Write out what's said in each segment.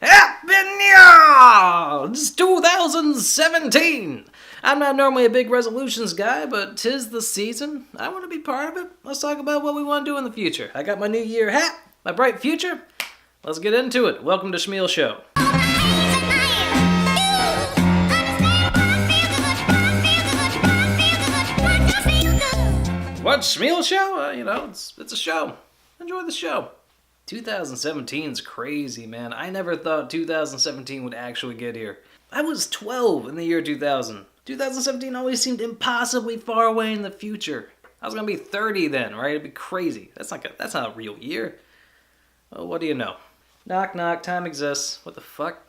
Happy New Year! It's 2017! I'm not normally a big resolutions guy, but 'tis the season. I want to be part of it. Let's talk about what we want to do in the future. I got my New Year hat, my bright future. Let's get into it. Welcome to SCHMIEL Show. What's SCHMIEL Show? It's a show. Enjoy the show. 2017's crazy, man. I never thought 2017 would actually get here. I was 12 in the year 2000. 2017 always seemed impossibly far away in the future. I was gonna be 30 then, right? It'd be crazy. That's not a real year. Well, what do you know? Knock knock, time exists. What the fuck?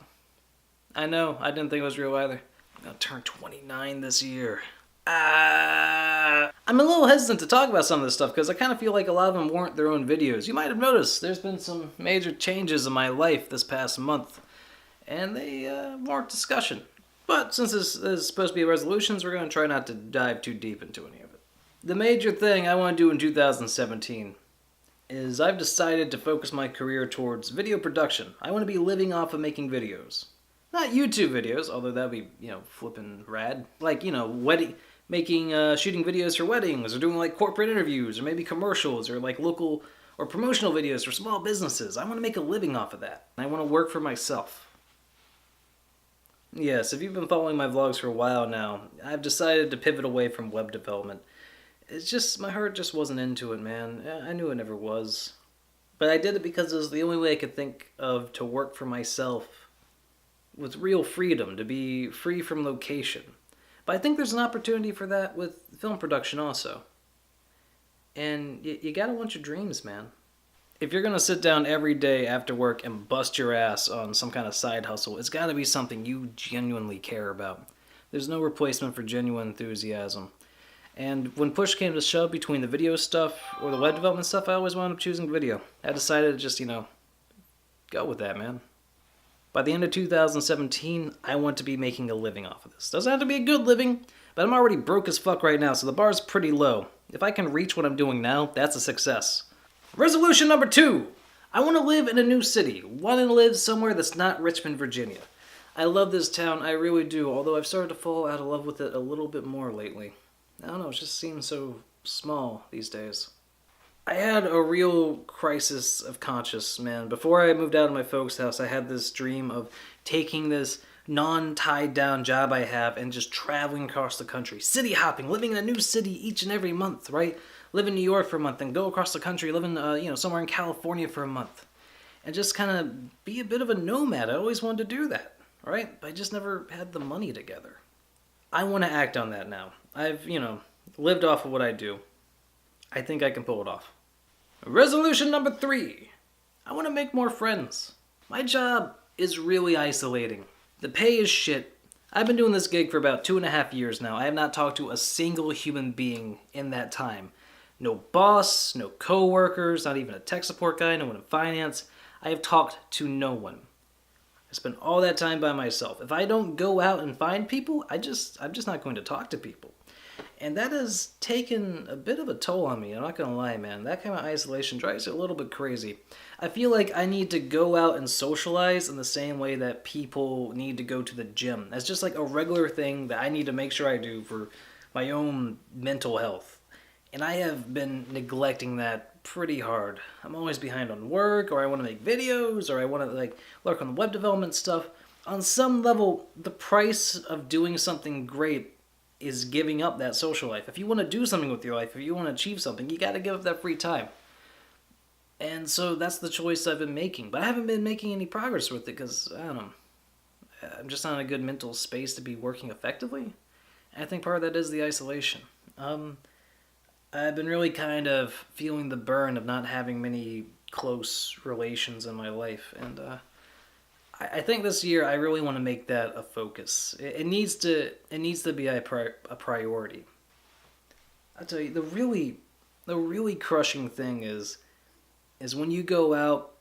I know, I didn't think it was real either. I'm gonna turn 29 this year. I'm a little hesitant to talk about some of this stuff because I kind of feel like a lot of them weren't their own videos. You might have noticed there's been some major changes in my life this past month, and they warrant discussion. But since this is supposed to be resolutions, we're going to try not to dive too deep into any of it. The major thing I want to do in 2017 is I've decided to focus my career towards video production. I want to be living off of making videos. Not YouTube videos, although that'd be, flippin' rad. Like, shooting videos for weddings, or doing like corporate interviews, or maybe commercials, or like local or promotional videos for small businesses. I want to make a living off of that. I want to work for myself. Yes, if you've been following my vlogs for a while now, I've decided to pivot away from web development. It's just, my heart just wasn't into it, man. I knew it never was. But I did it because it was the only way I could think of to work for myself with real freedom, to be free from location. But I think there's an opportunity for that with film production also. And you gotta want your dreams, man. If you're gonna sit down every day after work and bust your ass on some kind of side hustle, it's gotta be something you genuinely care about. There's no replacement for genuine enthusiasm. And when push came to shove between the video stuff or the web development stuff, I always wound up choosing video. I decided to just, go with that, man. By the end of 2017, I want to be making a living off of this. Doesn't have to be a good living, but I'm already broke as fuck right now, so the bar's pretty low. If I can reach what I'm doing now, that's a success. Resolution number 2. I want to live in a new city. Want to live somewhere that's not Richmond, Virginia. I love this town, I really do, although I've started to fall out of love with it a little bit more lately. I don't know, it just seems so small these days. I had a real crisis of conscience, man. Before I moved out of my folks' house, I had this dream of taking this non-tied down job I have and just traveling across the country. City hopping, living in a new city each and every month, right? Live in New York for a month and go across the country, live in, somewhere in California for a month. And just kind of be a bit of a nomad. I always wanted to do that, right? But I just never had the money together. I want to act on that now. I've, lived off of what I do. I think I can pull it off. Resolution number 3. I want to make more friends. My job is really isolating. The pay is shit. I've been doing this gig for about 2.5 years now. I have not talked to a single human being in that time. No boss, no coworkers, not even a tech support guy, no one in finance. I have talked to no one. I spend all that time by myself. If I don't go out and find people, I'm just not going to talk to people. And that has taken a bit of a toll on me, I'm not gonna lie, man. That kind of isolation drives you a little bit crazy. I feel like I need to go out and socialize in the same way that people need to go to the gym. That's just like a regular thing that I need to make sure I do for my own mental health. And I have been neglecting that pretty hard. I'm always behind on work, or I want to make videos, or I want to work on the web development stuff. On some level, the price of doing something great is giving up that social life. If you want to do something with your life, if you want to achieve something, you got to give up that free time. And so that's the choice I've been making. But I haven't been making any progress with it because, I don't know, I'm just not in a good mental space to be working effectively. And I think part of that is the isolation. I've been really kind of feeling the burn of not having many close relations in my life. And I think this year I really want to make that a focus. It needs to be a priority. I tell you, the really crushing thing is when you go out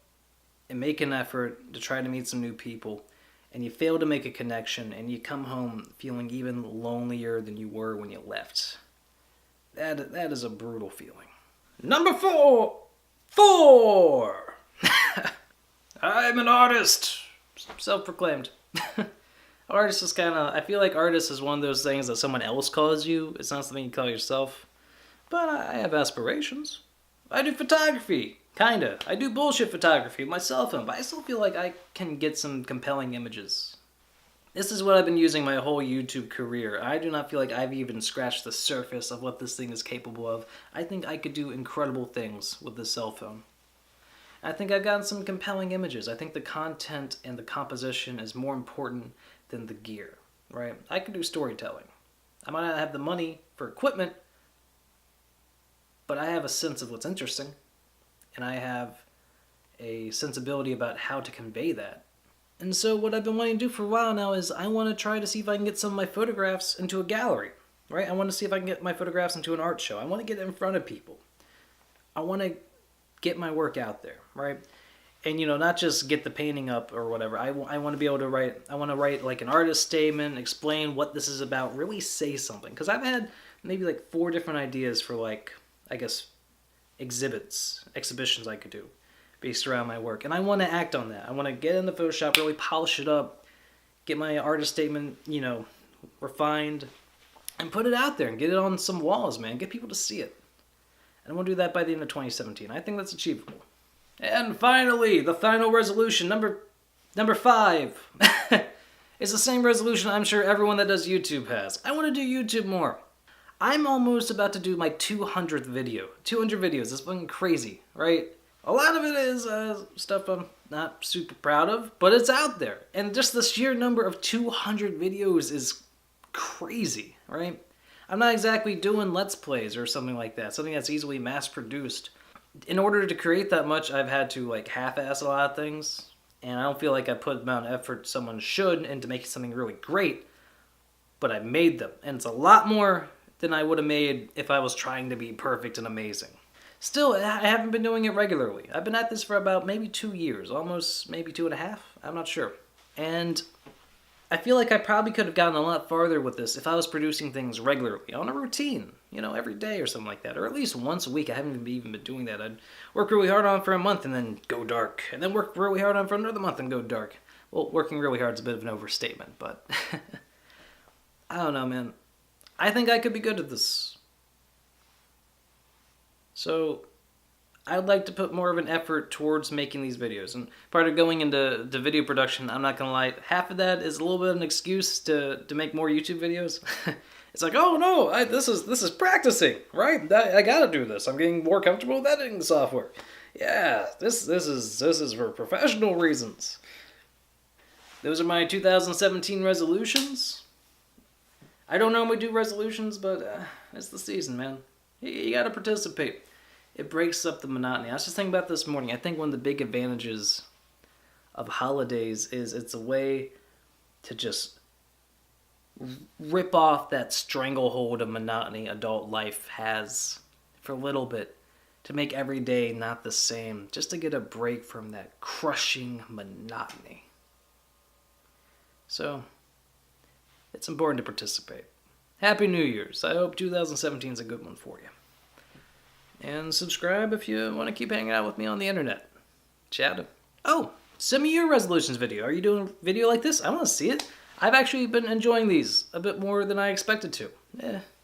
and make an effort to try to meet some new people, and you fail to make a connection, and you come home feeling even lonelier than you were when you left. That is a brutal feeling. Number 4. I'm an artist. Self-proclaimed. Artist is kind of, I feel like artist is one of those things that someone else calls you. It's not something you call yourself. But I have aspirations. I do photography. Kinda. I do bullshit photography with my cell phone, but I still feel like I can get some compelling images. This is what I've been using my whole YouTube career. I do not feel like I've even scratched the surface of what this thing is capable of. I think I could do incredible things with this cell phone. I think I've gotten some compelling images. I think the content and the composition is more important than the gear, right? I can do storytelling. I might not have the money for equipment, but I have a sense of what's interesting, and I have a sensibility about how to convey that. And so what I've been wanting to do for a while now is I want to try to see if I can get some of my photographs into a gallery, right? I want to see if I can get my photographs into an art show. I want to get it in front of people. I want to get my work out there, right? And, not just get the painting up or whatever. I want to be able to write, I want to write like an artist statement, explain what this is about, really say something. Because I've had maybe like 4 different ideas for like, I guess, exhibitions I could do based around my work. And I want to act on that. I want to get into Photoshop, really polish it up, get my artist statement, refined, and put it out there and get it on some walls, man. Get people to see it. And I want to do that by the end of 2017. I think that's achievable. And finally, the final resolution, number 5. It's the same resolution I'm sure everyone that does YouTube has. I want to do YouTube more. I'm almost about to do my 200th video. 200 videos. It's been crazy, right? A lot of it is stuff I'm not super proud of, but it's out there. And just the sheer number of 200 videos is crazy, right? I'm not exactly doing Let's Plays or something like that, something that's easily mass-produced. In order to create that much, I've had to like half-ass a lot of things, and I don't feel like I put the amount of effort someone should into making something really great, but I made them. And it's a lot more than I would have made if I was trying to be perfect and amazing. Still, I haven't been doing it regularly. I've been at this for about maybe 2 years, almost maybe 2.5. I'm not sure. And I feel like I probably could have gotten a lot farther with this if I was producing things regularly, on a routine, every day or something like that, or at least once a week. I haven't even been doing that. I'd work really hard on it for a month and then go dark, and then work really hard on it for another month and go dark. Well, working really hard is a bit of an overstatement, but I don't know, man. I think I could be good at this. So I'd like to put more of an effort towards making these videos. And part of going into video production, I'm not going to lie, half of that is a little bit of an excuse to make more YouTube videos. It's like, oh no, this is practicing, right? I got to do this. I'm getting more comfortable with editing software. Yeah, this is for professional reasons. Those are my 2017 resolutions. I don't normally do resolutions, but it's the season, man. You got to participate. It breaks up the monotony. I was just thinking about this morning. I think one of the big advantages of holidays is it's a way to just rip off that stranglehold of monotony adult life has for a little bit, to make every day not the same, just to get a break from that crushing monotony. So, it's important to participate. Happy New Year's. I hope 2017 is a good one for you. And subscribe if you want to keep hanging out with me on the internet. Chat. Oh, send me your resolutions video. Are you doing a video like this? I want to see it. I've actually been enjoying these a bit more than I expected to.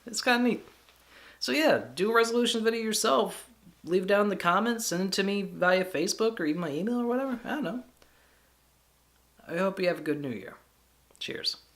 It's kind of neat. So yeah, do a resolution video yourself. Leave down in the comments. Send it to me via Facebook or even my email or whatever. I don't know. I hope you have a good New Year. Cheers.